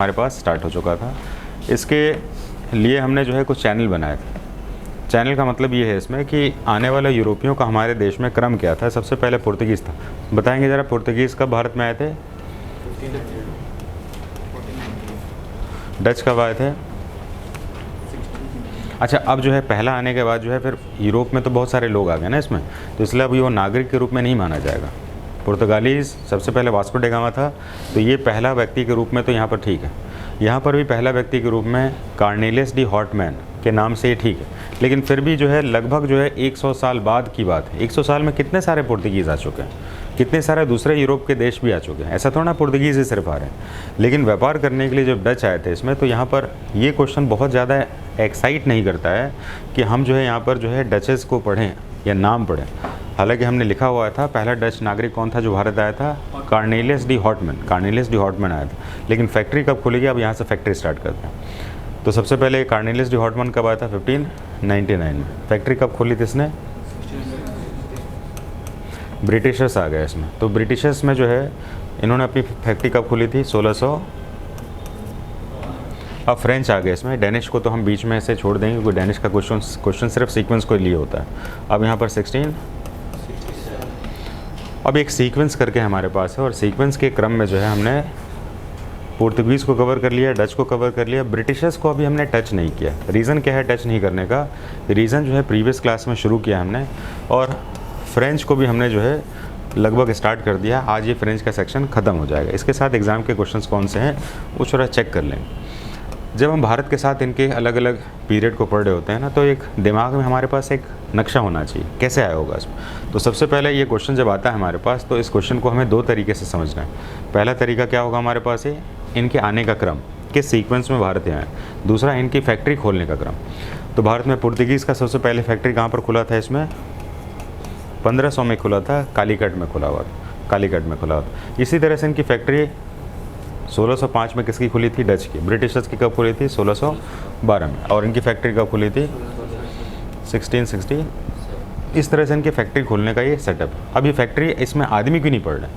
हमारे पास स्टार्ट हो चुका था। इसके लिए हमने जो है कुछ चैनल बनाए थे। चैनल का मतलब ये है इसमें कि आने वाले यूरोपियों का हमारे देश में क्रम क्या था। सबसे पहले पुर्तगीज़ था। बताएंगे ज़रा पुर्तगीज़ कब भारत में आए थे? डच कब आए थे? अच्छा, अब जो है पहला आने के बाद जो है फिर यूरोप में तो बहुत सारे लोग आ गए ना इसमें, तो इसलिए अब ये वो नागरिक के रूप में नहीं माना जाएगा। पुर्तगालीज़ सबसे पहले वास्को डे गामा था, तो ये पहला व्यक्ति के रूप में तो यहाँ पर ठीक है। यहाँ पर भी पहला व्यक्ति के रूप में कार्नेलियस डी हॉटमैन के नाम से ये ठीक है, लेकिन फिर भी जो है लगभग जो है 100 साल बाद की बात है। 100 साल में कितने सारे पुर्तगीज़ आ चुके हैं, कितने सारे दूसरे यूरोप के देश भी आ चुके हैं। ऐसा थोड़ा पुर्तगीज़ ही सिर्फ आ रहे हैं। लेकिन व्यापार करने के लिए जब डच आए थे इसमें, तो यहाँ पर ये क्वेश्चन बहुत ज़्यादा एक्साइट नहीं करता है कि हम जो है यहाँ पर जो है डचेस को पढ़ें या नाम पढ़ें। हालांकि हमने लिखा हुआ था पहला डच नागरिक कौन था जो भारत आया था? Cornelius de Houtman. Cornelius de Houtman आया था। लेकिन फैक्ट्री कब खुलेगी? अब यहाँ से फैक्ट्री स्टार्ट करते हैं। तो सबसे पहले कार्नेलियस डी हॉटमैन कब आया था? 1599 में। फैक्ट्री कब खोली थी इसने? ब्रिटिशर्स आ गए इसमें। तो ब्रिटिशर्स में जो है इन्होंने अपनी फैक्ट्री कब खोली थी? 1600। अब फ्रेंच आ गए इसमें। डेनिश को तो हम बीच में ऐसे छोड़ देंगे क्योंकि डेनिश का क्वेश्चन सिर्फ सीक्वेंस को लिए होता है। अब यहाँ पर 16। अब एक सीक्वेंस करके हमारे पास है, और सीक्वेंस के क्रम में जो है हमने पुर्तगीज़ को कवर कर लिया, डच को कवर कर लिया, ब्रिटिशर्स को अभी हमने टच नहीं किया। रीज़न क्या है टच नहीं करने का? रीज़न जो है प्रीवियस क्लास में शुरू किया हमने, और फ्रेंच को भी हमने जो है लगभग स्टार्ट कर दिया। आज ये फ्रेंच का सेक्शन ख़त्म हो जाएगा। इसके साथ एग्ज़ाम के क्वेश्चंस कौन से हैं वो थोड़ा चेक कर लेंगे। जब हम भारत के साथ इनके अलग अलग पीरियड को पढ़ रहे होते हैं ना, तो एक दिमाग में हमारे पास एक नक्शा होना चाहिए कैसे आया होगा इसमें। तो सबसे पहले ये क्वेश्चन जब आता है हमारे पास, तो इस क्वेश्चन को हमें दो तरीके से समझना है। पहला तरीका क्या होगा हमारे पास? ये इनके आने का क्रम, किस सीक्वेंस में भारत यहाँ है। दूसरा इनकी फैक्ट्री खोलने का क्रम। तो भारत में पुर्तगीज़ का सबसे पहले फैक्ट्री कहाँ पर खुला था? इसमें 1500 में खुला था, कालीकट में खुला हुआ था। कालीकट में खुला था। इसी तरह से इनकी फैक्ट्री 1605 में किसकी खुली थी? डच की। ब्रिटिशर्स की कब खुली थी? 1612 में। और इनकी फैक्ट्री कब खुली थी? 1660। इस तरह से इनकी फैक्ट्री खोलने का ये सेटअप। अब ये फैक्ट्री, इसमें आदमी क्यों नहीं पढ़ रहे?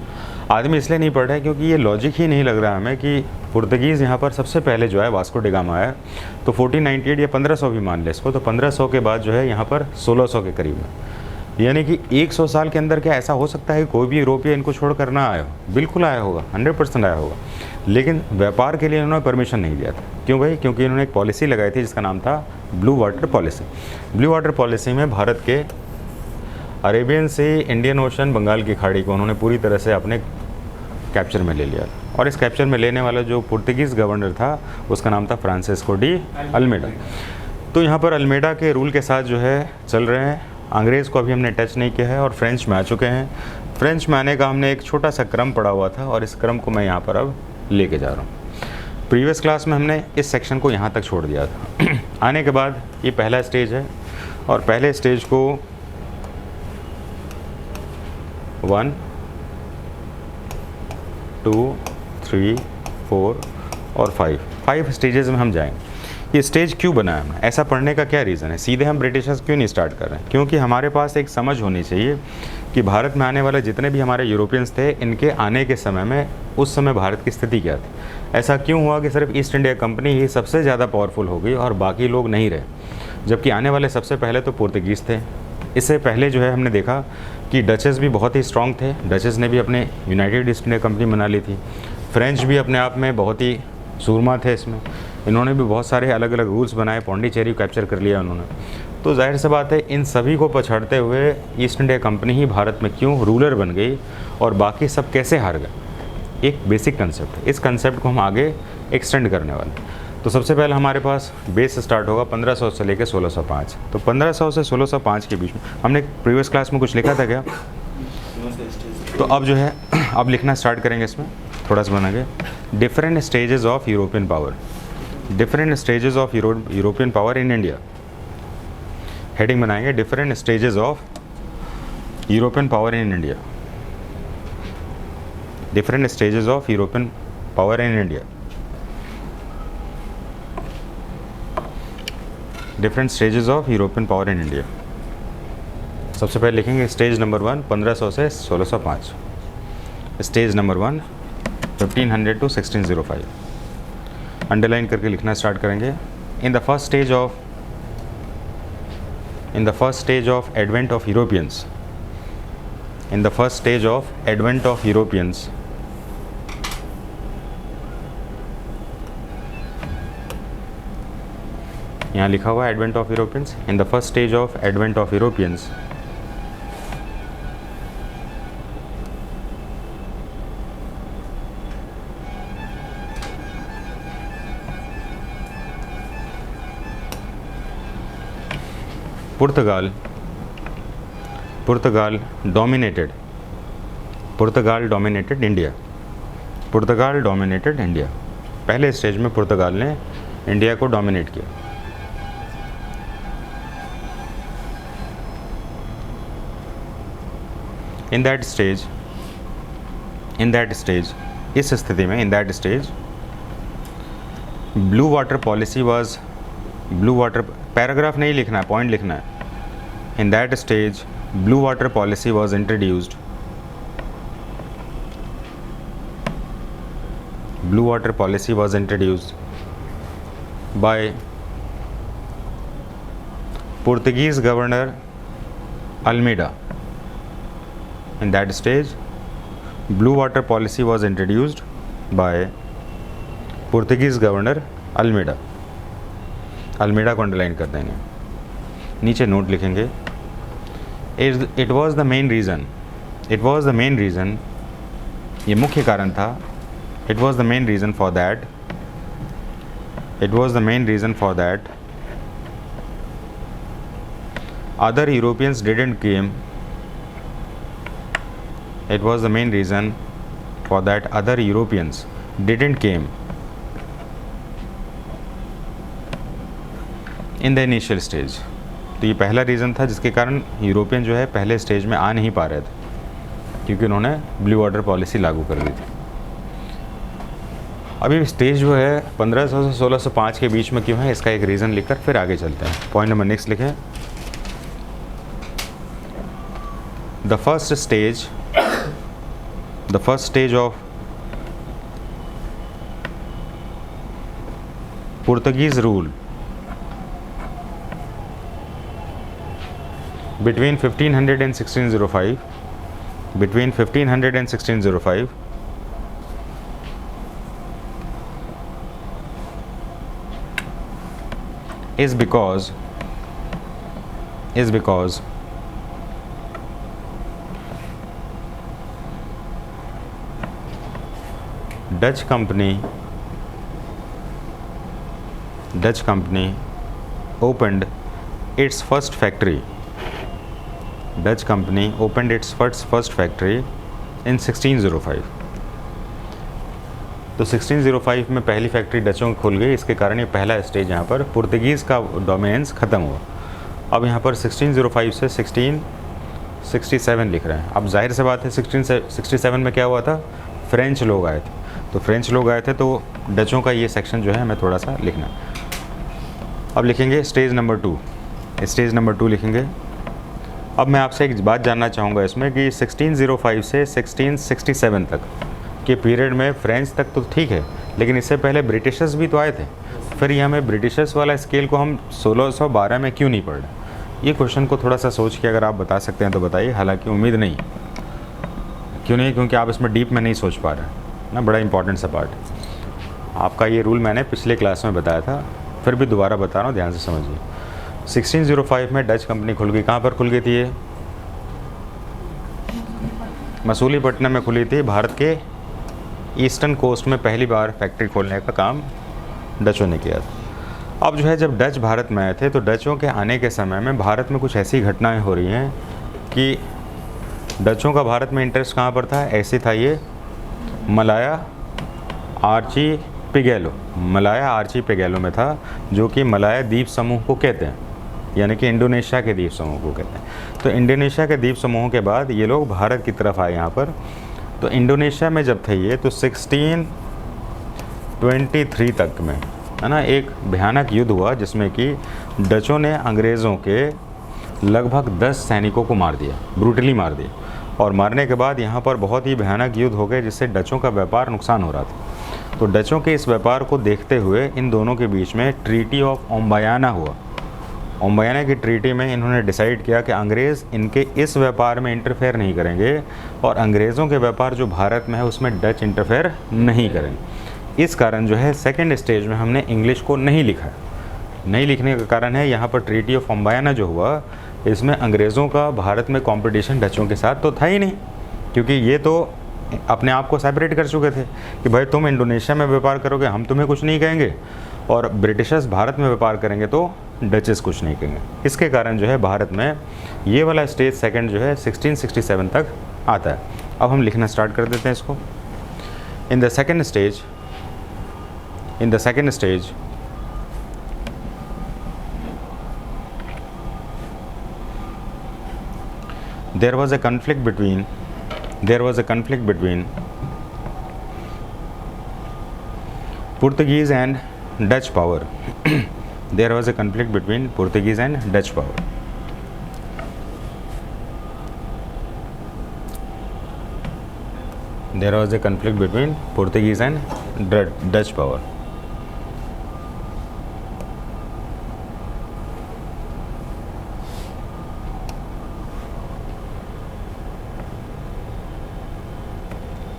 आदमी इसलिए नहीं पढ़ रहे क्योंकि ये लॉजिक ही नहीं लग रहा हमें कि पुर्तगीज़ यहाँ पर सबसे पहले जो है वास्को डे गामा आया, तो 1498 या 1500 भी मान ले इसको, तो 1500 के बाद जो है यहाँ पर 1600 के करीब में। यानी कि 100 साल के अंदर क्या ऐसा हो सकता है कि कोई भी यूरोपीय इनको छोड़कर ना आया हो? बिल्कुल आया होगा, 100% आया होगा। लेकिन व्यापार के लिए इन्होंने परमिशन नहीं दिया था। क्यों भाई? क्योंकि इन्होंने एक पॉलिसी लगाई थी जिसका नाम था blue water policy. Blue water policy में भारत के अरेबियन से इंडियन ओशन, बंगाल की खाड़ी को उन्होंने पूरी तरह से अपने कैप्चर में ले लिया। और इस कैप्चर में लेने वाला जो पुर्तगीज़ गवर्नर था उसका नाम था फ्रांसिस्को डी अल्मेडा। तो यहाँ पर अल्मेडा के रूल के साथ जो है चल रहे हैं। अंग्रेज़ को अभी हमने टच नहीं किया है, और फ्रेंच में आ चुके हैं। फ्रेंच में आने का हमने एक छोटा सा क्रम पढ़ा हुआ था, और इस क्रम को मैं यहाँ पर अब लेके जा रहा हूँ। प्रीवियस क्लास में हमने इस सेक्शन को यहाँ तक छोड़ दिया था। आने के बाद ये पहला स्टेज है, और पहले स्टेज को 1, 2, 3, 4 और 5 स्टेजेस में हम जाएंगे। ये स्टेज क्यों बना है हमने? ऐसा पढ़ने का क्या रीज़न है? सीधे हम ब्रिटिशर्स क्यों नहीं स्टार्ट कर रहे हैं? क्योंकि हमारे पास एक समझ होनी चाहिए कि भारत में आने वाले जितने भी हमारे यूरोपियंस थे, इनके आने के समय में उस समय भारत की स्थिति क्या थी। ऐसा क्यों हुआ कि सिर्फ ईस्ट इंडिया कंपनी ही सबसे ज़्यादा पावरफुल हो गई और बाकी लोग नहीं रहे, जबकि आने वाले सबसे पहले तो पुर्तगीज़ थे। इससे पहले जो है हमने देखा कि डचेस भी बहुत ही स्ट्रॉन्ग थे। डचेस ने भी अपने यूनाइटेड ईस्ट इंडिया कंपनी बना ली थी। फ्रेंच भी अपने आप में बहुत ही सूरमा थे इसमें। इन्होंने भी बहुत सारे अलग अलग रूल्स बनाए। पौंडीचेरी कैप्चर कर लिया उन्होंने। तो जाहिर सी बात है इन सभी को पछाड़ते हुए ईस्ट इंडिया कंपनी ही भारत में क्यों रूलर बन गई और बाकी सब कैसे हार गए। एक बेसिक कंसेप्ट है। इस कंसेप्ट को हम आगे एक्सटेंड करने वाले। तो सबसे पहले हमारे पास बेस स्टार्ट होगा 1500 से लेकर 1605। तो 1500 से 1605 के बीच में हमने प्रीवियस क्लास में कुछ लिखा था क्या? तो अब जो है अब लिखना स्टार्ट करेंगे। इसमें थोड़ा सा बनाएंगे different stages of European power. Different stages of European power in India. Heading बनाएंगे different stages of European power in India. Different stages of European power in India. Different stages of European power in India. सबसे पहले लिखेंगे stage number 1 1500 से 1605। Stage number 1 1500 to 1605। Underline करके लिखना start करेंगे। In the first stage of advent of Europeans, in the first stage of advent of Europeans, यहाँ लिखा हुआ है advent of Europeans. In the first stage of advent of Europeans, Portugal dominated India. पहले stage में पुर्तगाल ने India को dominate किया। In that stage, इस स्थिति में, in that stage blue water, paragraph नहीं लिखना है, पॉइंट लिखना है। In that stage blue water policy was introduced, blue water policy was introduced by Portuguese governor Almeida. In that stage, blue water policy was introduced by Portuguese governor Almeida. Almeida को underline कर देंगे। नीचे note लिखेंगे, it was the main reason, ये मुख्य कारण था। It was the main reason for that other Europeans didn't came. It was the main reason for that other Europeans didn't came in the initial stage. तो ये पहला reason था जिसके कारण यूरोपियन जो है पहले स्टेज में आ नहीं पा रहे थे, क्योंकि उन्होंने ब्लू वाटर पॉलिसी लागू कर दी थी। अभी स्टेज जो है 1500 से 1605 के बीच में क्यों है, इसका एक रीज़न लिखकर फिर आगे चलते हैं। पॉइंट नंबर नेक्स्ट लिखें, the first stage of Portuguese rule between 1500 and 1605, is because Dutch company opened its first factory. Dutch company opened its first factory in 1605. तो 1605 में पहली फैक्ट्री डचों की खुल गई, इसके कारण ये पहला स्टेज यहाँ पर पुर्तगीज़ का डोमिनेंस ख़त्म हुआ। अब यहाँ पर 1605 से 1667 लिख रहे हैं। अब जाहिर सी बात है 1667 में क्या हुआ था, फ्रेंच लोग आए थे, तो डचों का ये सेक्शन जो है हमें थोड़ा सा लिखना। अब लिखेंगे स्टेज नंबर 2 लिखेंगे। अब मैं आपसे एक बात जानना चाहूँगा इसमें कि 1605 से 1667 तक के पीरियड में फ्रेंच तक तो ठीक है, लेकिन इससे पहले ब्रिटिशर्स भी तो आए थे। फिर ये हमें ब्रिटिशर्स वाला स्केल को हम 1612 में क्यों नहीं पढ़ रहे? ये क्वेश्चन को थोड़ा सा सोच के अगर आप बता सकते हैं तो बताइए, हालांकि उम्मीद नहीं। क्यों नहीं? क्योंकि आप इसमें डीप में नहीं सोच पा रहे ना, बड़ा इंपॉर्टेंट सा पार्ट। आपका ये रूल मैंने पिछले क्लास में बताया था, फिर भी दोबारा बता रहा हूँ, ध्यान से समझिए। 1605 में डच कंपनी खुल गई। कहाँ पर खुल गई थी ये? मसूलीपट्टनम में खुली थी। भारत के ईस्टर्न कोस्ट में पहली बार फैक्ट्री खोलने का काम डचों ने किया था। अब जो है जब डच भारत में आए थे तो डचों के आने के समय में भारत में कुछ ऐसी घटनाएं हो रही हैं कि डचों का भारत में इंटरेस्ट कहाँ पर था? ऐसे था ये मलाया आर्चीपेगेलो में था, जो कि मलाया द्वीप समूह को कहते हैं, यानी कि इंडोनेशिया के द्वीप समूह को कहते हैं। तो इंडोनेशिया के द्वीप समूह के बाद ये लोग भारत की तरफ आए यहाँ पर। तो इंडोनेशिया में जब थे ये, तो 1623 तक में, है ना, एक भयानक युद्ध हुआ जिसमें कि डचों ने अंग्रेज़ों के लगभग 10 सैनिकों को मार दिया, ब्रूटली मार दिया। और मारने के बाद यहाँ पर बहुत ही भयानक युद्ध हो गए, जिससे डचों का व्यापार नुकसान हो रहा था। तो डचों के इस व्यापार को देखते हुए इन दोनों के बीच में ट्रीटी ऑफ ओम्बायाना हुआ। ओम्बायाना की ट्रीटी में इन्होंने डिसाइड किया कि अंग्रेज़ इनके इस व्यापार में इंटरफेयर नहीं करेंगे और अंग्रेज़ों के व्यापार जो भारत में है उसमें डच इंटरफेयर नहीं करेंगे। इस कारण जो है सेकेंड स्टेज में हमने इंग्लिश को नहीं लिखा। नहीं लिखने का कारण है यहाँ पर ट्रीटी ऑफ ओम्बायाना जो हुआ, इसमें अंग्रेज़ों का भारत में कंपटीशन डचों के साथ तो था ही नहीं, क्योंकि ये तो अपने आप को सेपरेट कर चुके थे कि भाई तुम इंडोनेशिया में व्यापार करोगे हम तुम्हें कुछ नहीं कहेंगे, और ब्रिटिशर्स भारत में व्यापार करेंगे तो डचेस कुछ नहीं कहेंगे। इसके कारण जो है भारत में ये वाला स्टेज सेकंड जो है 1667 तक आता है। अब हम लिखना स्टार्ट कर देते हैं इसको। इन the second stage there was a conflict between Portuguese and Dutch power. There was a conflict between Portuguese and Dutch power. There was a conflict between Portuguese and Dutch power.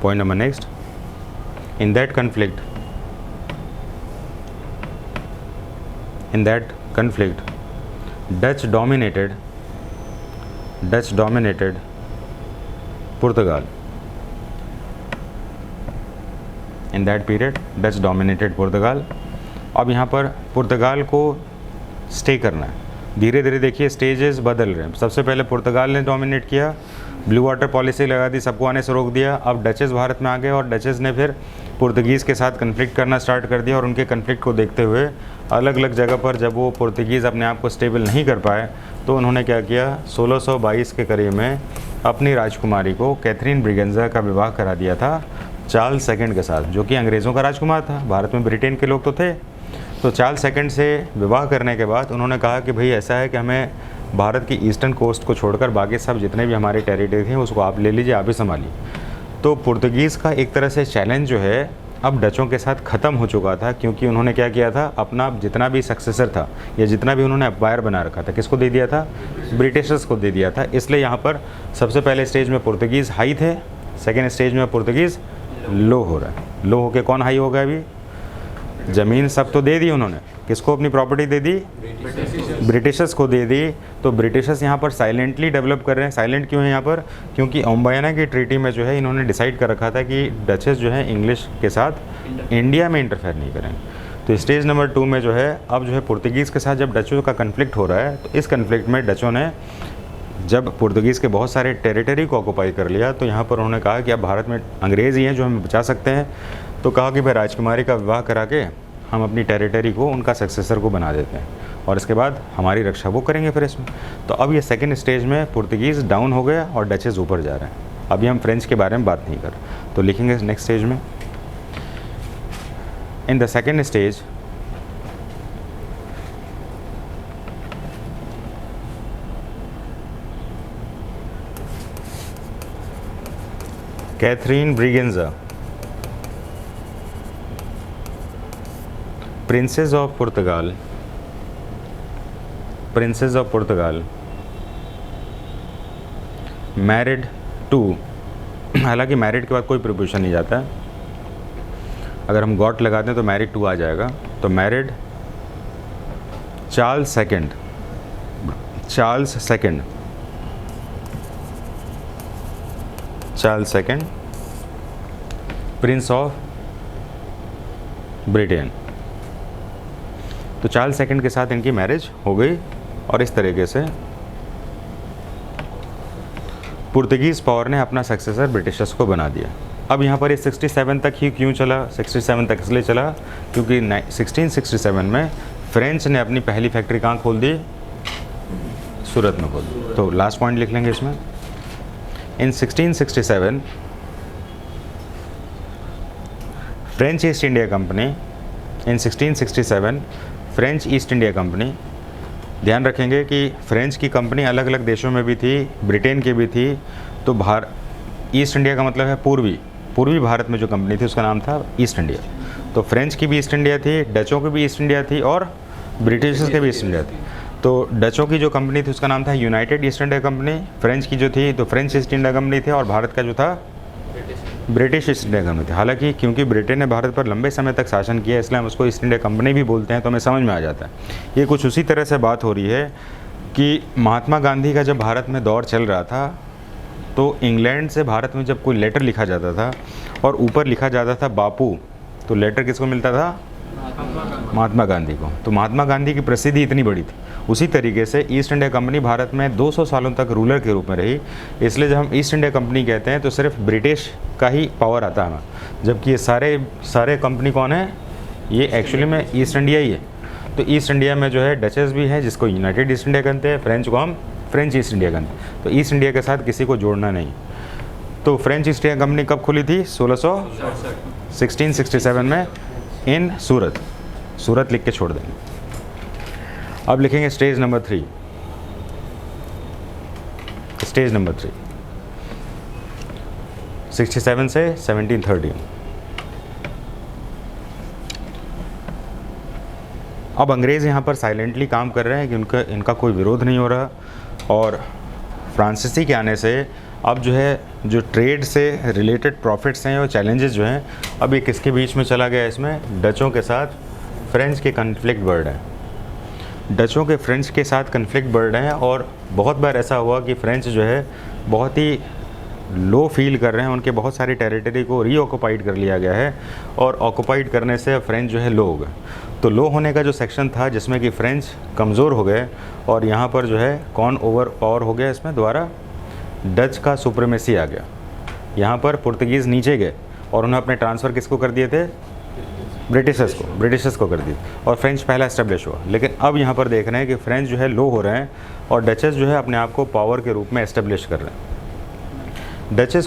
Point number next. In that conflict, Dutch dominated Portugal. In that period, Dutch dominated Portugal. अब यहाँ पर पुर्तगाल को stay करना है। धीरे धीरे देखिए stages बदल रहे हैं। सबसे पहले पुर्तगाल ने डोमिनेट किया, ब्लू वाटर पॉलिसी लगा दी, सबको आने से रोक दिया। अब डचेस भारत में आ गए और डचेस ने फिर पुर्तगीज़ के साथ कन्फ्लिक्ट करना स्टार्ट कर दिया, और उनके कन्फ्लिक्ट को देखते हुए अलग अलग जगह पर जब वो पुर्तगीज़ अपने आप को स्टेबल नहीं कर पाए तो उन्होंने क्या किया, 1622 के करीब में अपनी राजकुमारी को कैथरीन ब्रिगेंजा का विवाह करा दिया था चार्ल्स सेकंड के साथ, जो कि अंग्रेज़ों का राजकुमार था। भारत में ब्रिटेन के लोग तो थे। तो चार्ल्स सेकंड से विवाह करने के बाद उन्होंने कहा कि भाई ऐसा है कि हमें भारत की ईस्टर्न कोस्ट को छोड़कर बाकी सब जितने भी हमारे टेरिटरी थे उसको आप ले लीजिए, आप ही संभालिए। तो पुर्तगीज़ का एक तरह से चैलेंज जो है अब डचों के साथ ख़त्म हो चुका था, क्योंकि उन्होंने क्या किया था, अपना जितना भी सक्सेसर था या जितना भी उन्होंने एम्पायर बना रखा था किसको दे दिया था, ब्रिटिशर्स को दे दिया था। इसलिए यहाँ पर सबसे पहले स्टेज में पुर्तगीज़ हाई थे, सेकेंड स्टेज में पुर्तगीज़ लो हो रहा है। लो होके कौन हाई होगा? अभी ज़मीन सब तो दे दी उन्होंने, किसको अपनी प्रॉपर्टी दे दी? ब्रिटिशर्स को दे दी। तो ब्रिटिशर्स यहाँ पर साइलेंटली डेवलप कर रहे हैं। साइलेंट क्यों है यहाँ पर? क्योंकि ओम्बायाना की ट्रीटी में जो है इन्होंने डिसाइड कर रखा था कि डचेस जो है इंग्लिश के साथ इंडिया में इंटरफेयर नहीं करेंगे। तो स्टेज नंबर 2 में जो है अब जो है पुर्तगीज़ के साथ जब डचों का कन्फ्लिक्ट हो रहा है, तो इस कन्फ्लिक्ट में डचों ने जब पुर्तगीज़ के बहुत सारे टेरिटरी को ऑक्यूपाई कर लिया, तो यहाँ पर उन्होंने कहा कि अब भारत में अंग्रेज़ ही हैं जो हमें बचा सकते हैं। तो कहा कि भाई राजकुमारी का विवाह करा के हम अपनी टेरिटरी को उनका सक्सेसर को बना देते हैं, और इसके बाद हमारी रक्षा वो करेंगे फिर इसमें। तो अब ये सेकंड स्टेज में पुर्तगीज़ डाउन हो गया और डचेस ऊपर जा रहे हैं। अभी हम फ्रेंच के बारे में बात नहीं कर, तो लिखेंगे नेक्स्ट स्टेज में। In the second stage Catherine Braganza, Princess of Portugal, married to, हालांकि मैरिड के बाद कोई प्रिपोजिशन नहीं जाता है, अगर हम गॉट लगाते हैं तो मैरिड टू आ जाएगा। तो married Charles second Prince of Britain. तो चार्ल्स सेकंड के साथ इनकी मैरिज हो गई, और इस तरीके से पुर्तगीज़ पावर ने अपना सक्सेसर ब्रिटिशर्स को बना दिया। अब यहाँ पर ये 67 तक ही क्यों चला? 67 तक इसलिए चला क्योंकि 1667 में फ्रेंच ने अपनी पहली फैक्ट्री कहाँ खोल दी? सूरत में खोल दी। तो लास्ट पॉइंट लिख लेंगे इसमें। इन 1667 फ्रेंच ईस्ट इंडिया कंपनी, इन 1667 फ्रेंच ईस्ट इंडिया कंपनी, ध्यान रखेंगे कि फ्रेंच की कंपनी अलग अलग देशों में भी थी, ब्रिटेन की भी थी। तो ईस्ट इंडिया का मतलब है पूर्वी भारत में जो कंपनी थी उसका नाम था ईस्ट इंडिया। तो फ्रेंच की भी ईस्ट इंडिया थी, डचों की भी ईस्ट इंडिया थी और ब्रिटिशर्स की भी ईस्ट इंडिया थी। तो डचों की जो कंपनी थी उसका नाम था United east India company, French की जो थी तो फ्रेंच ईस्ट इंडिया कंपनी थी, और भारत का जो था ब्रिटिश ईस्ट इंडिया कंपनी थी। हालांकि क्योंकि ब्रिटेन ने भारत पर लंबे समय तक शासन किया इसलिए हम उसको ईस्ट इंडिया कंपनी भी बोलते हैं, तो हमें समझ में आ जाता है। ये कुछ उसी तरह से बात हो रही है कि महात्मा गांधी का जब भारत में दौर चल रहा था तो इंग्लैंड से भारत में जब कोई लेटर लिखा जाता था और ऊपर लिखा जाता था बापू, तो लेटर किसको मिलता था? महात्मा गांधी को। तो महात्मा गांधी की प्रसिद्धि इतनी बड़ी थी। उसी तरीके से ईस्ट इंडिया कंपनी भारत में 200 सालों तक रूलर के रूप में रही, इसलिए जब हम ईस्ट इंडिया कंपनी कहते हैं तो सिर्फ ब्रिटिश का ही पावर आता है, जबकि ये सारे कंपनी कौन है? ये एक्चुअली में ईस्ट इंडिया ही है। तो ईस्ट इंडिया में जो है डचेस भी है जिसको यूनाइटेड ईस्ट इंडिया कहते हैं, फ्रेंच को हम फ्रेंच ईस्ट इंडिया कहते हैं। तो ईस्ट इंडिया के साथ किसी को जोड़ना नहीं। तो फ्रेंच ईस्ट इंडिया कंपनी कब खुली थी? 1667 में इन सूरत लिख के छोड़ देंगे। अब लिखेंगे स्टेज नंबर 3। स्टेज नंबर 3 67 से 1713। अब अंग्रेज़ यहाँ पर साइलेंटली काम कर रहे हैं कि इनका कोई विरोध नहीं हो रहा, और फ्रांसीसी के आने से अब जो है जो ट्रेड से रिलेटेड प्रॉफिट्स हैं और चैलेंजेस जो हैं अब ये किसके बीच में चला गया? इसमें डचों के साथ फ्रेंच के कन्फ्लिक्ट बढ़ रहे हैं। डचों के फ्रेंच के साथ कन्फ्लिक्ट बढ़ रहे हैं, और बहुत बार ऐसा हुआ कि फ्रेंच जो है बहुत ही लो फील कर रहे हैं, उनके बहुत सारी टेरिटरी को रीऑक्युपाइड कर लिया गया है, और ऑक्युपाइड करने से फ्रेंच जो है लो हो गए। तो लो होने का जो सेक्शन था जिसमें कि फ्रेंच कमज़ोर हो गए, और यहाँ पर जो है कौन ओवर पावर हो गया? इसमें दोबारा डच का सुप्रीमेसी आ गया। यहाँ पर पुर्तगीज़ नीचे गए और उन्होंने अपने ट्रांसफ़र किसको कर दिए थे? ब्रिटिशर्स को कर दी, और फ्रेंच पहला इस्टेब्लिश हुआ। लेकिन अब यहाँ पर देख रहे हैं कि फ्रेंच जो है लो हो रहे हैं और डचेस जो है अपने आप को पावर के रूप में इस्टेब्लिश कर रहे हैं। डचेस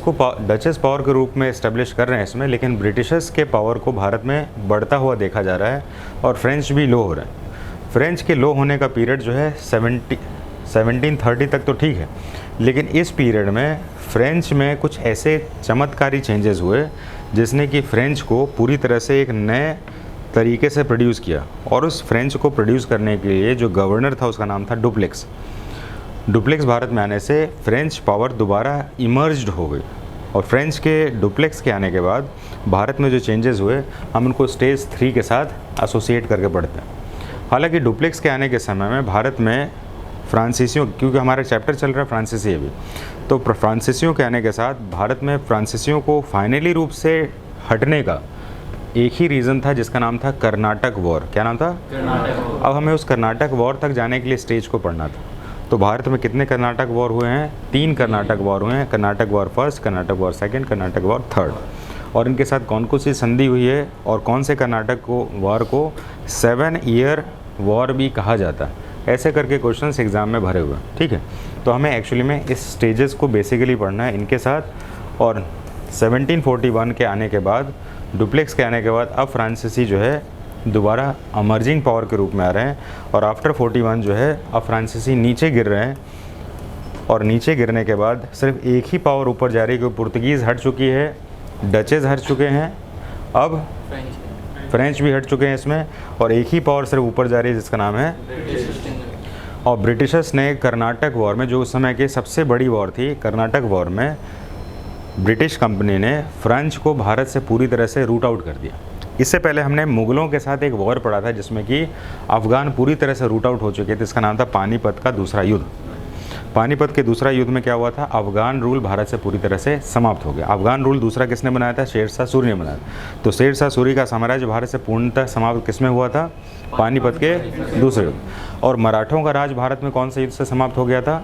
पावर के रूप में इस्टेब्लिश कर रहे हैं इसमें, लेकिन ब्रिटिशर्स के पावर को भारत में बढ़ता हुआ देखा जा रहा है, और फ्रेंच भी लो हो रहे हैं। फ्रेंच के लो होने का पीरियड जो है 1730 तक तो ठीक है, लेकिन इस पीरियड में फ्रेंच में कुछ ऐसे चमत्कारी चेंजेस हुए जिसने कि फ्रेंच को पूरी तरह से एक नए तरीके से प्रोड्यूस किया। और उस फ्रेंच को प्रोड्यूस करने के लिए जो गवर्नर था उसका नाम था डुप्लेक्स। भारत में आने से फ्रेंच पावर दोबारा इमर्ज्ड हो गई, और फ्रेंच के डुप्लेक्स के आने के बाद भारत में जो चेंजेस हुए हम उनको स्टेज 3 के साथ एसोसिएट करके पढ़ते हैं। हालांकि डुप्लेक्स के आने के समय में भारत में फ्रांसीसियों, क्योंकि हमारा चैप्टर चल रहा है फ्रांसीसी अभी, तो फ्रांसीसियों के आने के साथ भारत में फ्रांसीसियों को फाइनली रूप से हटने का एक ही रीज़न था जिसका नाम था कर्नाटक वॉर। क्या नाम था? कर्नाटक। अब हमें उस कर्नाटक वॉर तक जाने के लिए स्टेज को पढ़ना था। तो भारत में कितने कर्नाटक वॉर हुए हैं? 3 कर्नाटक वॉर हुए हैं। Karnataka war first, Karnataka war second, Karnataka war third. और इनके साथ कौन कौन सी संधि हुई है, और कौन से कर्नाटक वॉर को 7 ईयर वॉर भी कहा जाता है, ऐसे करके क्वेश्चंस एग्ज़ाम में भरे हुए हैं। ठीक है, तो हमें एक्चुअली में इस स्टेजेस को बेसिकली पढ़ना है इनके साथ। और 1741 के आने के बाद, डुप्लेक्स के आने के बाद अब फ्रांसीसी जो है दोबारा अमर्जिंग पावर के रूप में आ रहे हैं, और आफ्टर 41 जो है अब फ्रांसीसी नीचे गिर रहे हैं। और नीचे गिरने के बाद सिर्फ एक ही पावर ऊपर जा रही है, क्योंकि पुर्तगीज़ हट चुकी है, डचेस हट चुके हैं, अब फ्रेंच भी हट चुके हैं इसमें, और एक ही पावर सिर्फ ऊपर जा रही है जिसका नाम है और ब्रिटिशर्स ने कर्नाटक वॉर में, जो उस समय की सबसे बड़ी वॉर थी, कर्नाटक वॉर में ब्रिटिश कंपनी ने फ्रेंच को भारत से पूरी तरह से रूट आउट कर दिया। इससे पहले हमने मुग़लों के साथ एक वॉर पढ़ा था जिसमें कि अफ़गान पूरी तरह से रूट आउट हो चुके थे, इसका नाम था पानीपत का दूसरा युद्ध। पानीपत के दूसरा युद्ध में क्या हुआ था? अफ़गान रूल भारत से पूरी तरह से समाप्त हो गया। अफ़गान रूल दूसरा किसने बनाया था? शेरशाह सूरी ने बनाया। तो शेरशाह सूरी का साम्राज्य भारत से पूर्णतः समाप्त किसमें हुआ था? पानीपत के दूसरे युद्ध। और मराठों का राज भारत में कौन से युद्ध से समाप्त हो गया था?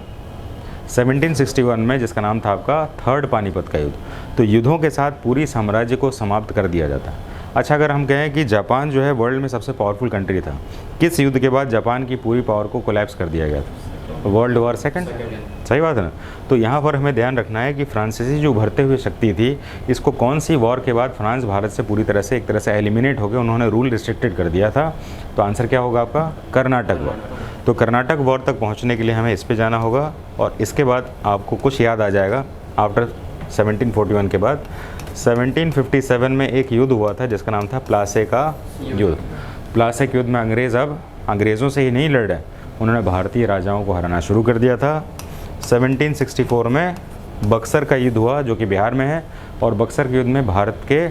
1761 में, जिसका नाम था आपका थर्ड पानीपत का युद्ध। तो युद्धों के साथ पूरी साम्राज्य को समाप्त कर दिया जाता है। अच्छा, अगर हम कहें कि जापान जो है वर्ल्ड में सबसे पावरफुल कंट्री था, किस युद्ध के बाद जापान की पूरी पावर को कोलैप्स कर दिया गया था? World war second. सही बात है ना? तो यहाँ पर हमें ध्यान रखना है कि फ्रांसीसी जो उभरते हुए शक्ति थी, इसको कौन सी वॉर के बाद फ्रांस भारत से पूरी तरह से एक तरह से एलिमिनेट हो गए, उन्होंने रूल रिस्ट्रिक्टेड कर दिया था। तो आंसर क्या होगा आपका? कर्नाटक वॉर। तो कर्नाटक वॉर तक पहुँचने के लिए हमें इस पर जाना होगा, और इसके बाद आपको कुछ याद आ जाएगा आफ्टर 1741 के बाद। 1757 में एक युद्ध हुआ था जिसका नाम था प्लासे का युद्ध। प्लासे के युद्ध में अंग्रेज़ अब अंग्रेज़ों से ही नहीं लड़ रहे, उन्होंने भारतीय राजाओं को हराना शुरू कर दिया था। 1764 में बक्सर का युद्ध हुआ जो कि बिहार में है, और बक्सर के युद्ध में भारत के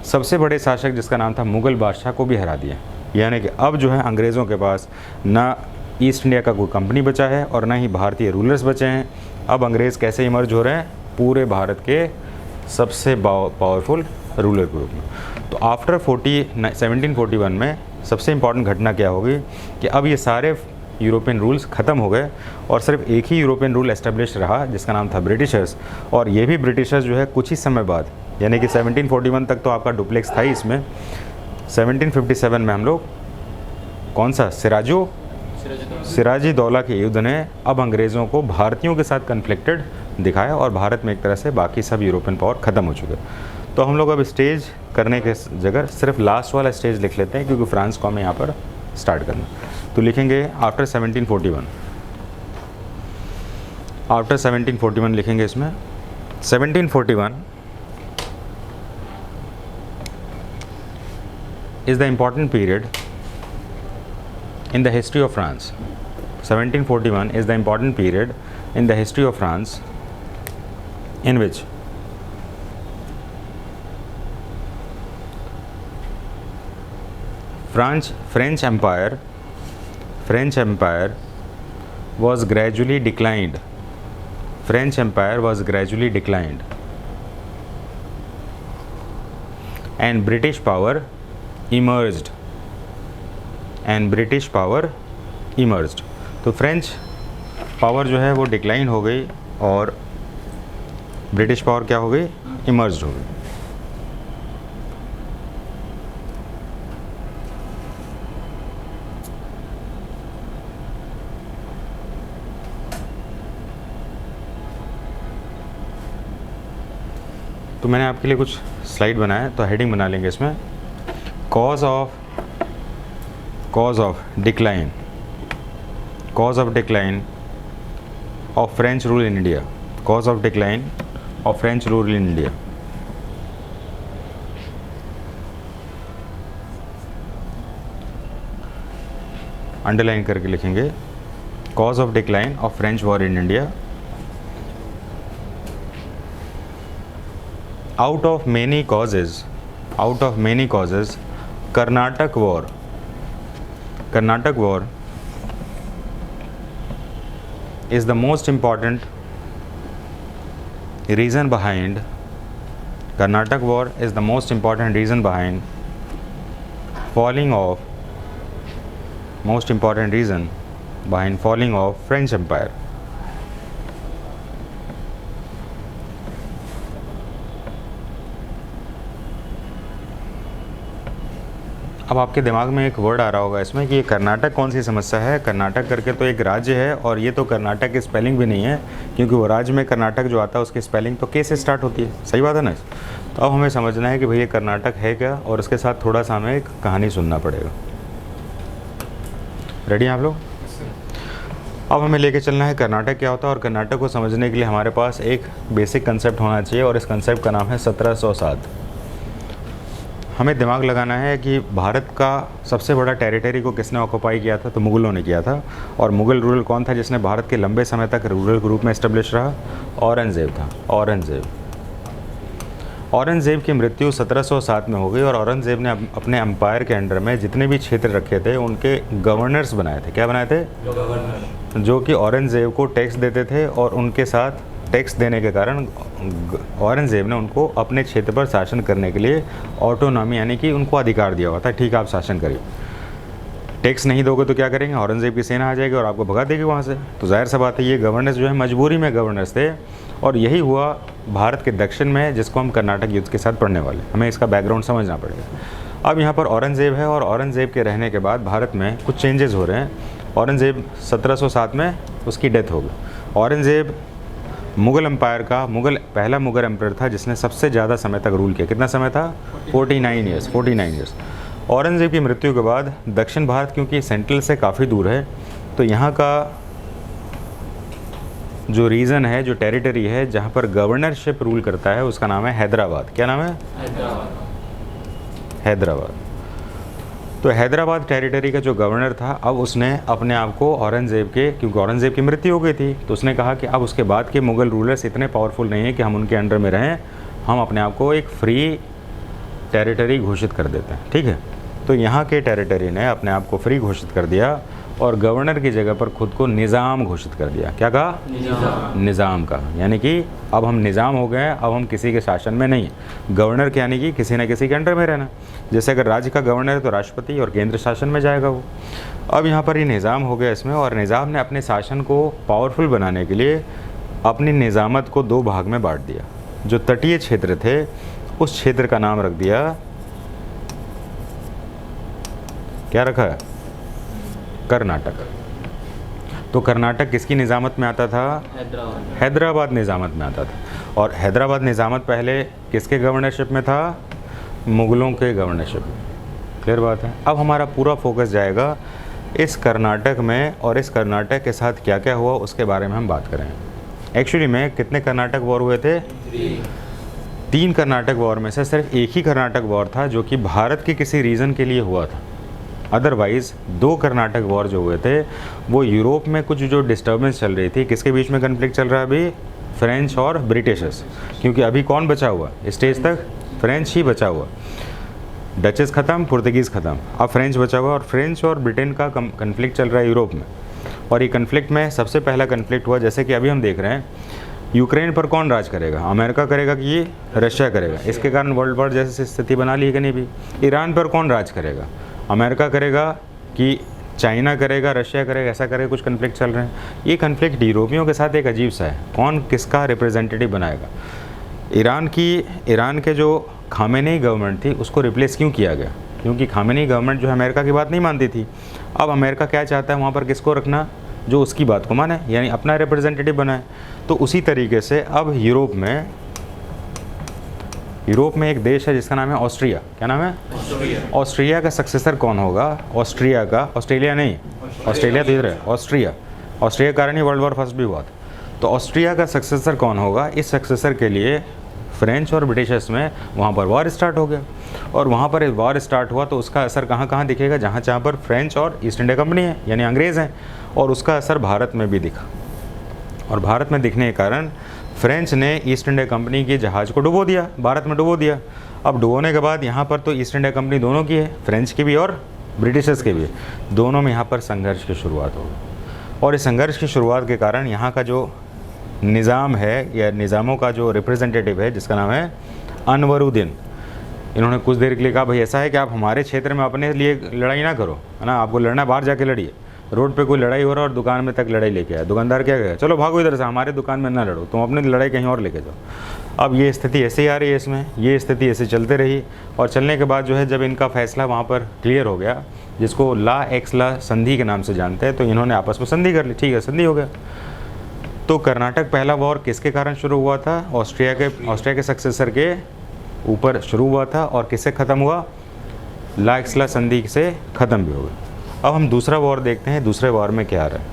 सबसे बड़े शासक जिसका नाम था मुग़ल बादशाह को भी हरा दिया। यानी कि अब जो है अंग्रेज़ों के पास ना ईस्ट इंडिया का कोई कंपनी बचा है और ना ही भारतीय रूलर्स बचे हैं। अब अंग्रेज़ कैसे इमर्ज हो रहे हैं? पूरे भारत के सबसे पावरफुल रूलर के रूप में। तो आफ्टर 1741 में सबसे इम्पॉर्टेंट घटना क्या होगी कि अब ये सारे यूरोपियन रूल्स ख़त्म हो गए और सिर्फ एक ही यूरोपियन रूल एस्टेब्लिश रहा जिसका नाम था ब्रिटिशर्स। और ये भी ब्रिटिशर्स जो है कुछ ही समय बाद, यानी कि 1741 तक तो आपका डुप्लेक्स था ही इसमें, 1757 में हम लोग कौन सा सिराजी दौला के युद्ध ने अब अंग्रेज़ों को भारतीयों के साथ कन्फ्लिक्टेड दिखाया और भारत में एक तरह से बाकी सब यूरोपियन पावर ख़त्म हो चुके। तो हम लोग अब स्टेज करने के जगह सिर्फ लास्ट वाला स्टेज लिख लेते हैं क्योंकि फ्रांस को हमें यहाँ पर स्टार्ट करना। तो लिखेंगे आफ्टर 1741, आफ्टर 1741 लिखेंगे इसमें। 1741 is the important period in the history of France. 1741 is the important period in the history of France in which French Empire was gradually declined. French Empire was gradually declined, and British power emerged. तो French power जो है वो decline हो गई और British power क्या हो गई? इमर्ज हो गई। तो मैंने आपके लिए कुछ स्लाइड बनाया, तो हेडिंग बना लेंगे इसमें, cause of decline of French rule in India. Cause of decline of French rule in India. Underline करके लिखेंगे cause of decline of French war in India. Out of many causes, Karnataka war is the most important reason behind falling of French Empire. अब आपके दिमाग में एक word आ रहा होगा इसमें कि ये कर्नाटक कौन सी समस्या है। कर्नाटक करके तो एक राज्य है और ये तो कर्नाटक की स्पेलिंग भी नहीं है क्योंकि वो राज्य में कर्नाटक जो आता है उसकी स्पेलिंग तो के से स्टार्ट होती है। सही बात है ना। तो अब हमें समझना है कि भैया कर्नाटक है क्या, और उसके साथ थोड़ा सा हमें एक कहानी सुनना पड़ेगा। रेडी हैं आप लोग? अब हमें लेके चलना है कर्नाटक क्या होता है, और कर्नाटक को समझने के लिए हमारे पास एक बेसिक कंसेप्ट होना चाहिए और इस कंसेप्ट का नाम है 1707। हमें दिमाग लगाना है कि भारत का सबसे बड़ा टेरिटरी को किसने ऑक्यूपाई किया था, तो मुग़लों ने किया था। और मुग़ल रूलर कौन था जिसने भारत के लंबे समय तक रूलर के रूप में इस्टेब्लिश रहा? औरंगज़ेब था। औरंगज़ेब की मृत्यु 1707 में हो गई और औरंगज़ेब ने अपने एम्पायर के अंडर में जितने भी क्षेत्र रखे थे उनके गवर्नर्स बनाए थे। क्या बनाए थे? गवर्नर, जो कि औरंगज़ेब को टैक्स देते थे और उनके साथ टैक्स देने के कारण औरंगज़ेब ने उनको अपने क्षेत्र पर शासन करने के लिए ऑटोनॉमी यानी कि उनको अधिकार दिया हुआ था। ठीक है, आप शासन करिए, टैक्स नहीं दोगे तो क्या करेंगे? औरंगज़ेब की सेना आ जाएगी और आपको भगा देगी वहाँ से। तो जाहिर सा बात है ये गवर्नर्स जो है मजबूरी में गवर्नर्स थे, और यही हुआ भारत के दक्षिण में जिसको हम कर्नाटक युद्ध के साथ पढ़ने वाले। हमें इसका बैकग्राउंड समझना पड़ेगा। अब यहाँ पर औरंगज़ेब है और औरंगज़ेब के रहने के बाद भारत में कुछ चेंजेस हो रहे हैं। औरंगज़ेब 1707 में उसकी डेथ हो गई। औरंगज़ेब मुग़ल एम्पायर का पहला मुग़ल एम्पायर था जिसने सबसे ज़्यादा समय तक रूल किया। कितना समय था? 49 ईयर्स। औरंगज़ेब की मृत्यु के बाद दक्षिण भारत क्योंकि सेंट्रल से काफ़ी दूर है, तो यहाँ का जो रीजन है, जो टेरिटरी है जहाँ पर गवर्नरशिप रूल करता है, उसका नाम है हैदराबाद। क्या नाम है? हैदराबाद। तो हैदराबाद टेरिटरी का जो गवर्नर था, अब उसने अपने आप को औरंगज़ेब के, क्योंकि औरंगज़ेब की मृत्यु हो गई थी, तो उसने कहा कि अब उसके बाद के मुग़ल रूलर्स इतने पावरफुल नहीं हैं कि हम उनके अंडर में रहें, हम अपने आप को एक फ्री टेरिटरी घोषित कर देते हैं। ठीक है, तो यहाँ के टेरिटरी ने अपने आप को फ्री घोषित कर दिया और गवर्नर की जगह पर खुद को निज़ाम घोषित कर दिया। क्या कहा? निज़ाम का, यानी कि अब हम निज़ाम हो गए, अब हम किसी के शासन में नहीं। गवर्नर के यानी कि किसी न किसी के अंडर में रहना। जैसे अगर राज्य का गवर्नर है तो राष्ट्रपति और केंद्र शासन में जाएगा वो। अब यहाँ पर ये निज़ाम हो गया इसमें, और निज़ाम ने अपने शासन को पावरफुल बनाने के लिए अपनी निज़ामत को 2 भाग में बांट दिया। जो तटीय क्षेत्र थे उस क्षेत्र का नाम रख दिया, क्या रखा है? कर्नाटक। तो कर्नाटक किसकी निज़ामत में आता था? हैदराबाद निज़ामत में आता था। और हैदराबाद निज़ामत पहले किसके गवर्नरशिप में था? मुग़लों के गवर्नरशिप में। क्लियर बात है। अब हमारा पूरा फोकस जाएगा इस कर्नाटक में, और इस कर्नाटक के साथ क्या क्या हुआ उसके बारे में हम बात करेंगे। एक्चुअली में कितने कर्नाटक वॉर हुए थे? 3 कर्नाटक वॉर में से सिर्फ एक ही कर्नाटक वॉर था जो कि भारत के किसी रीज़न के लिए हुआ था। अदरवाइज़ 2 कर्नाटक वॉर जो हुए थे वो यूरोप में कुछ जो डिस्टर्बेंस चल रही थी, किसके बीच में कन्फ्लिक्ट चल रहा है अभी? फ्रेंच और ब्रिटिशर्स। क्योंकि अभी कौन बचा हुआ स्टेज तक? फ्रेंच ही बचा हुआ। डचेस ख़त्म, पुर्तगीज़ ख़त्म, अब फ्रेंच बचा हुआ। और फ्रेंच और ब्रिटेन का कन्फ्लिक्ट चल रहा है यूरोप में। और ये कन्फ्लिक्ट में सबसे पहला कन्फ्लिक्ट हुआ, जैसे कि अभी हम देख रहे हैं, यूक्रेन पर कौन राज करेगा? अमेरिका करेगा कि ये रशिया करेगा? इसके कारण वर्ल्ड वॉर जैसी स्थिति बना ली है कि नहीं भी। ईरान पर कौन राज करेगा? अमेरिका करेगा कि चाइना करेगा, रशिया करेगा? ऐसा करेगा, कुछ कन्फ्लिक्ट चल रहे हैं। ये कन्फ्लिक्ट यूरोपियों के साथ एक अजीब सा है, कौन किसका रिप्रेजेंटेटिव बनाएगा। ईरान के जो खामेनेई गवर्नमेंट थी उसको रिप्लेस क्यों किया गया? क्योंकि खामेनेई गवर्नमेंट जो है अमेरिका की बात नहीं मानती थी। अब अमेरिका क्या चाहता है वहाँ पर किसको रखना? जो उसकी बात को माने, यानी अपना रिप्रेजेंटेटिव बनाए। तो उसी तरीके से अब यूरोप में एक देश है जिसका नाम है ऑस्ट्रिया। क्या नाम है? ऑस्ट्रिया का सक्सेसर कौन होगा? ऑस्ट्रेलिया नहीं, ऑस्ट्रेलिया तो इधर है, ऑस्ट्रिया कारण ही वर्ल्ड वॉर फर्स्ट भी हुआ था। तो ऑस्ट्रिया का सक्सेसर कौन होगा? इस सक्सेसर के लिए फ्रेंच और ब्रिटिशर्स में वहाँ पर वॉर स्टार्ट हो गया। और वहाँ पर वॉर स्टार्ट हुआ तो उसका असर कहाँ कहाँ दिखेगा? जहाँ जहाँ पर फ्रेंच और ईस्ट इंडिया कंपनी है, यानी अंग्रेज़ हैं। और उसका असर भारत में भी दिखा। और भारत में दिखने के कारण फ्रेंच ने ईस्ट इंडिया कंपनी के जहाज़ को डुबो दिया, भारत में डुबो दिया। अब डुबोने के बाद यहाँ पर तो ईस्ट इंडिया कंपनी दोनों की है, फ्रेंच की भी और ब्रिटिशर्स की भी। दोनों में यहाँ पर संघर्ष की शुरुआत हो गई। और इस संघर्ष की शुरुआत के कारण यहाँ का जो निज़ाम है, या निज़ामों का जो रिप्रेजेंटेटिव है जिसका नाम है अनवरुद्दीन, इन्होंने कुछ देर के लिए कहा भाई ऐसा है कि आप हमारे क्षेत्र में अपने लिए लड़ाई ना करो, है ना, आपको लड़ना बाहर जाके लड़िए। रोड पे कोई लड़ाई हो रहा है और दुकान में तक लड़ाई लेके आया, दुकानदार क्या कहेगा? चलो भागो इधर से, हमारे दुकान में ना लड़ो, तुम अपनी लड़ाई कहीं और लेके जाओ। अब ये स्थिति ऐसे ही आ रही है, इसमें ये स्थिति ऐसे चलते रही। और चलने के बाद जो है जब इनका फैसला वहाँ पर क्लियर हो गया, जिसको ला एक्स ला संधि के नाम से जानते हैं, तो इन्होंने आपस में संधि कर ली। ठीक है, संधि हो गया। तो कर्नाटक पहला वॉर किसके कारण शुरू हुआ था? ऑस्ट्रिया के सक्सेसर के ऊपर शुरू हुआ था। और किससे ख़त्म हुआ? ला एक्स ला संधि से ख़त्म भी हो गया। अब हम दूसरा वॉर देखते हैं। दूसरे वॉर में क्या आ रहा है?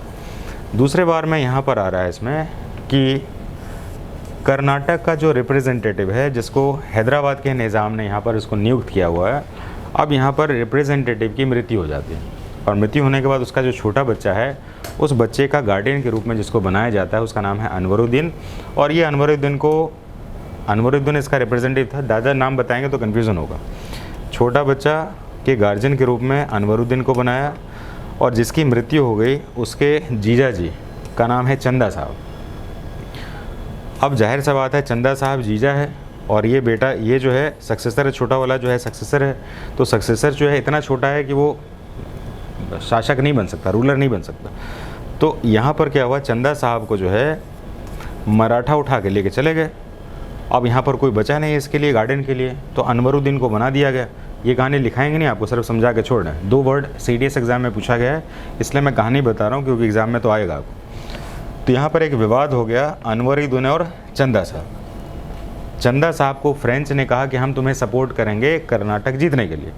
दूसरे वॉर में यहाँ पर आ रहा है इसमें कि कर्नाटक का जो रिप्रेजेंटेटिव है, जिसको हैदराबाद के निज़ाम ने यहाँ पर उसको नियुक्त किया हुआ है, अब यहाँ पर रिप्रेजेंटेटिव की मृत्यु हो जाती है। और मृत्यु होने के बाद उसका जो छोटा बच्चा है, उस बच्चे का गार्डियन के रूप में जिसको बनाया जाता है, उसका नाम है अनवरुद्दीन। और ये अनवरुद्दीन इसका रिप्रेजेंटेटिव था। दादा नाम बताएंगे तो कन्फ्यूज़न होगा। छोटा बच्चा के गार्जियन के रूप में अनवरुद्दीन को बनाया। और जिसकी मृत्यु हो गई उसके जीजा जी का नाम है चंदा साहब। अब जाहिर सा बात है, चंदा साहब जीजा है और ये बेटा, ये जो है सक्सेसर है, छोटा वाला जो है सक्सेसर है। तो सक्सेसर जो है इतना छोटा है कि वो शासक नहीं बन सकता, रूलर नहीं बन सकता। तो यहाँ पर क्या हुआ, चंदा साहब को जो है मराठा उठा के लेके चले गए। अब यहाँ पर कोई बचा नहीं इसके लिए, गार्डियन के लिए, तो अनवरुद्दीन को बना दिया गया। ये कहानी लिखाएंगे नहीं, आपको सिर्फ समझा के छोड़ रहे हैं। 2 वर्ड CDS एग्ज़ाम में पूछा गया है, इसलिए मैं कहानी बता रहा हूँ क्योंकि एग्ज़ाम में तो आएगा आपको। तो यहाँ पर एक विवाद हो गया अनवरुद्दीन और चंदा साहब। चंदा साहब को फ्रेंच ने कहा कि हम तुम्हें सपोर्ट करेंगे कर्नाटक जीतने के लिए,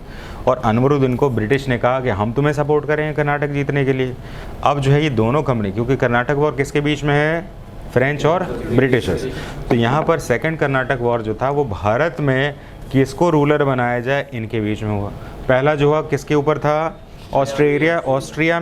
और अनवरुद्दीन को ब्रिटिश ने कहा कि हम तुम्हें सपोर्ट करेंगे कर्नाटक जीतने के लिए। अब जो है ये दोनों कंपनी, क्योंकि कर्नाटक वॉर किसके बीच में है? फ्रेंच और ब्रिटिशर्स। तो यहाँ पर सेकंड कर्नाटक वॉर जो था वो भारत में किसको रूलर बनाया जाए इनके बीच में हुआ। पहला जो हुआ किसके ऊपर था, ऑस्ट्रिया